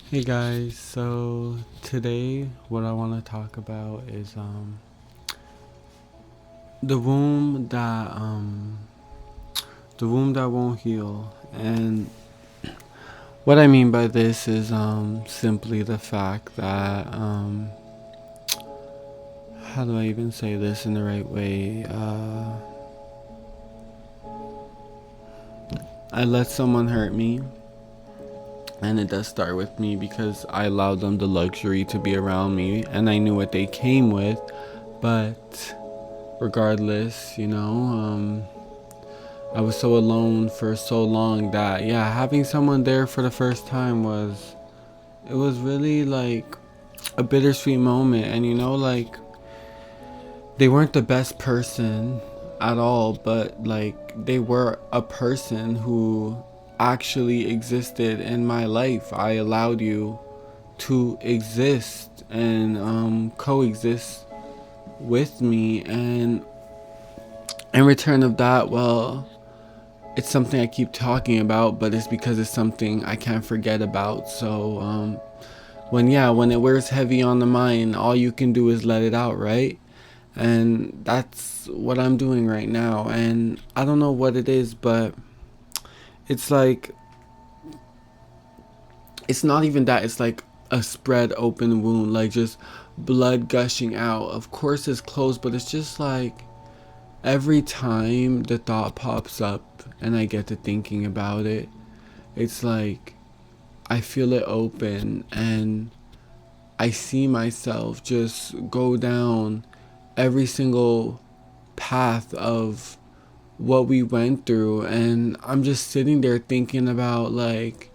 Hey guys, so today what I want to talk about is the womb that the womb that won't heal. And what I mean by this is simply the fact that how do I even say this in the right way? I let someone hurt me, and it does start with me because I allowed them the luxury to be around me and I knew what they came with. But regardless, I was so alone for so long that, yeah, having someone there for the first time it was really like a bittersweet moment. And like, they weren't the best person at all, but like, they were a person who actually existed in my life. I allowed you to exist and coexist with me, and in return of that, well, it's something I keep talking about, but it's because it's something I can't forget about. So when it wears heavy on the mind, all you can do is let it out, right? And that's what I'm doing right now. And I don't know what it is, but it's like, it's not even that. It's like a spread open wound, like just blood gushing out. Of course it's closed, but it's just like every time the thought pops up and I get to thinking about it, it's like I feel it open and I see myself just go down every single path of what we went through. And I'm just sitting there thinking about, like,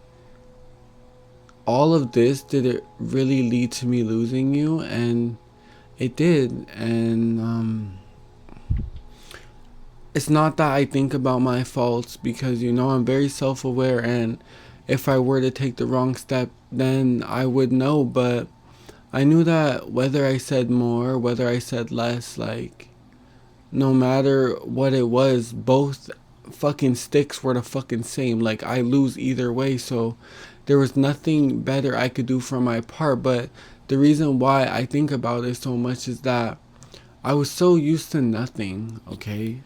all of this, did it really lead to me losing you? And it did. And it's not that I think about my faults, because I'm very self-aware, and if I were to take the wrong step, then I would know. But I knew that whether I said more, whether I said less, like, no matter what it was, both fucking sticks were the fucking same. Like, I lose either way, so there was nothing better I could do for my part. But the reason why I think about it so much is that I was so used to nothing, okay?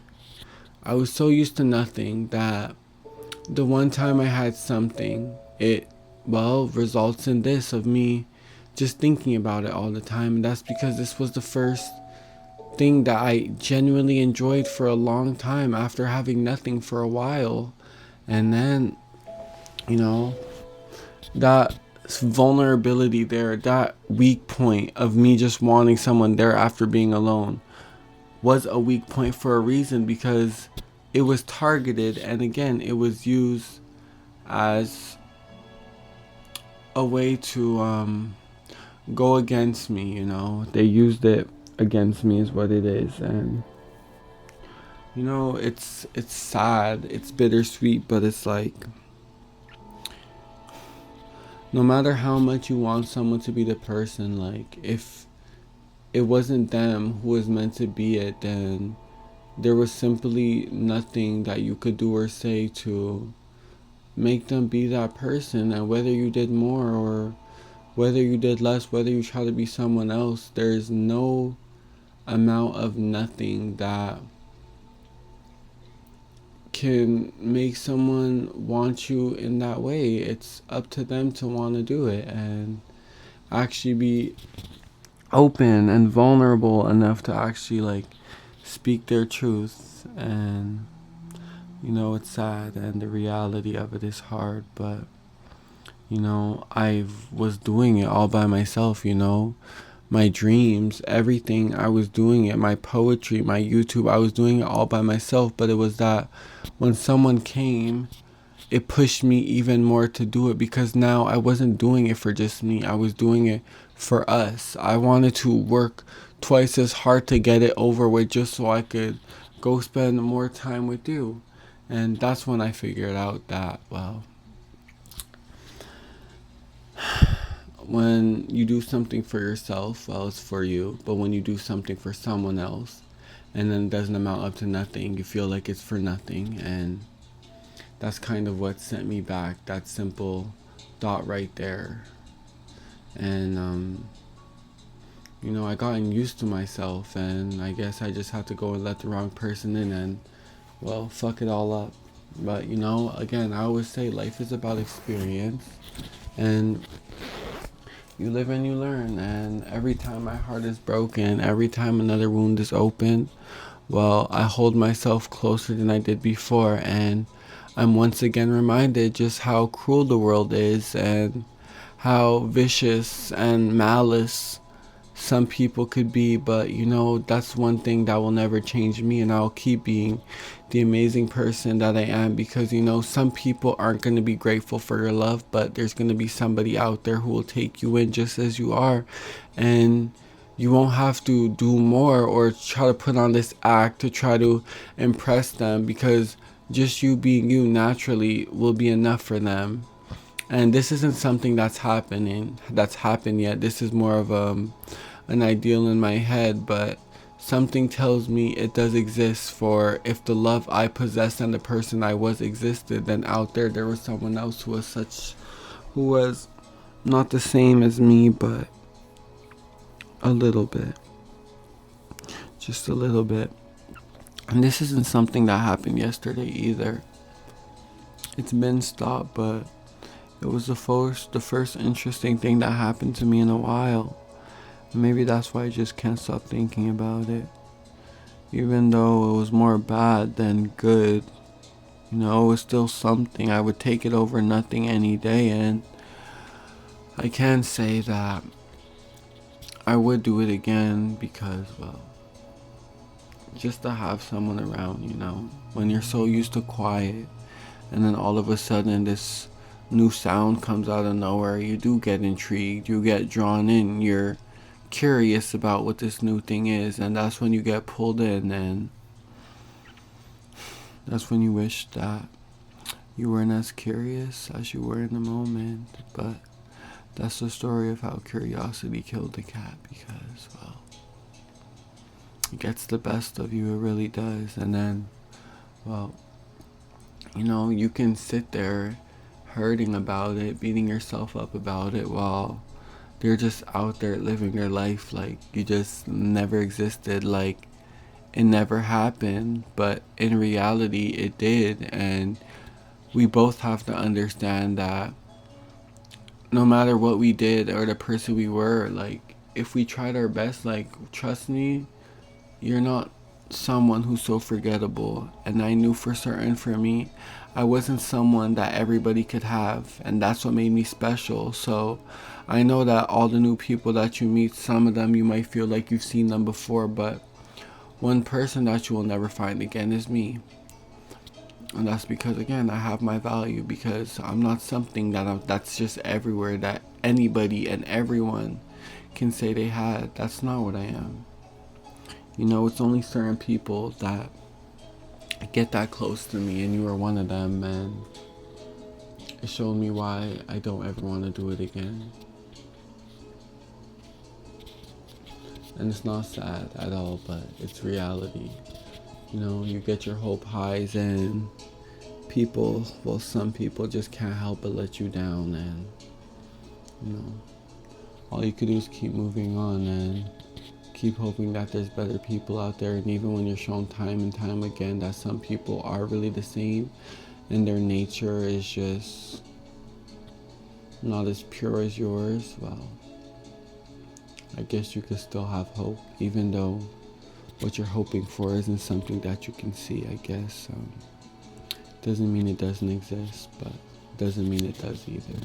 I was so used to nothing that the one time I had something, it, well, results in this of me just thinking about it all the time. And that's because this was the first thing that I genuinely enjoyed for a long time after having nothing for a while. And then, you know, that vulnerability there, that weak point of me just wanting someone there after being alone, was a weak point for a reason, because it was targeted, and again, it was used as a way to go against me. They used it against me is what it is. And it's sad, it's bittersweet, but it's like, no matter how much you want someone to be the person, like, if it wasn't them who was meant to be it, then there was simply nothing that you could do or say to make them be that person. And whether you did more or whether you did less, whether you try to be someone else, there's no amount of nothing that can make someone want you in that way. It's up to them to want to do it and actually be open and vulnerable enough to actually, like, speak their truth. And it's sad, and the reality of it is hard, but I was doing it all by myself. My dreams, everything, I was doing it. My poetry, my YouTube, I was doing it all by myself. But it was that when someone came, it pushed me even more to do it, because now I wasn't doing it for just me. I was doing it for us. I wanted to work twice as hard to get it over with, just so I could go spend more time with you. And that's when I figured out that, well, when you do something for yourself, well, it's for you. But when you do something for someone else and then it doesn't amount up to nothing, you feel like it's for nothing. And that's kind of what sent me back. That simple thought right there. And I gotten used to myself, and I guess I just had to go and let the wrong person in, and well, fuck it all up. But again, I always say life is about experience, and you live and you learn. And every time my heart is broken, every time another wound is open, well, I hold myself closer than I did before, and I'm once again reminded just how cruel the world is, and how vicious and malice some people could be. But that's one thing that will never change me, and I'll keep being the amazing person that I am, because some people aren't going to be grateful for your love, but there's going to be somebody out there who will take you in just as you are, and you won't have to do more or try to put on this act to try to impress them, because just you being you naturally will be enough for them. And this isn't something that's happened yet. This is more of an ideal in my head, but something tells me it does exist. For if the love I possessed and the person I was existed, then out there was someone else who was not the same as me, but a little bit, just a little bit. And this isn't something that happened yesterday either. It's been stopped, but it was the first interesting thing that happened to me in a while. Maybe that's why I just can't stop thinking about it. Even though it was more bad than good, it was still something. I would take it over nothing any day, and I can say that I would do it again, because, well, just to have someone around, when you're so used to quiet, and then all of a sudden this new sound comes out of nowhere, you do get intrigued, you get drawn in, you're curious about what this new thing is, and that's when you get pulled in, and that's when you wish that you weren't as curious as you were in the moment. But that's the story of how curiosity killed the cat, because, well, it gets the best of you, it really does. And then, well, you can sit there hurting about it, beating yourself up about it, while they're just out there living their life like you just never existed, like it never happened. But in reality, it did. And we both have to understand that no matter what we did or the person we were, like, if we tried our best, like, trust me, you're not someone who's so forgettable. And I knew for certain, for me, I wasn't someone that everybody could have, and that's what made me special. So I know that all the new people that you meet, some of them you might feel like you've seen them before, but one person that you will never find again is me. And that's because, again, I have my value, because I'm not something that's just everywhere, that anybody and everyone can say they had. That's not what I am. It's only certain people that get that close to me, and you are one of them, and it showed me why I don't ever want to do it again. And it's not sad at all, but it's reality. You get your hope highs, and some people just can't help but let you down, and all you can do is keep moving on and keep hoping that there's better people out there. And even when you're shown time and time again that some people are really the same, and their nature is just not as pure as yours, well, I guess you could still have hope, even though what you're hoping for isn't something that you can see, I guess. Doesn't mean it doesn't exist, but doesn't mean it does either.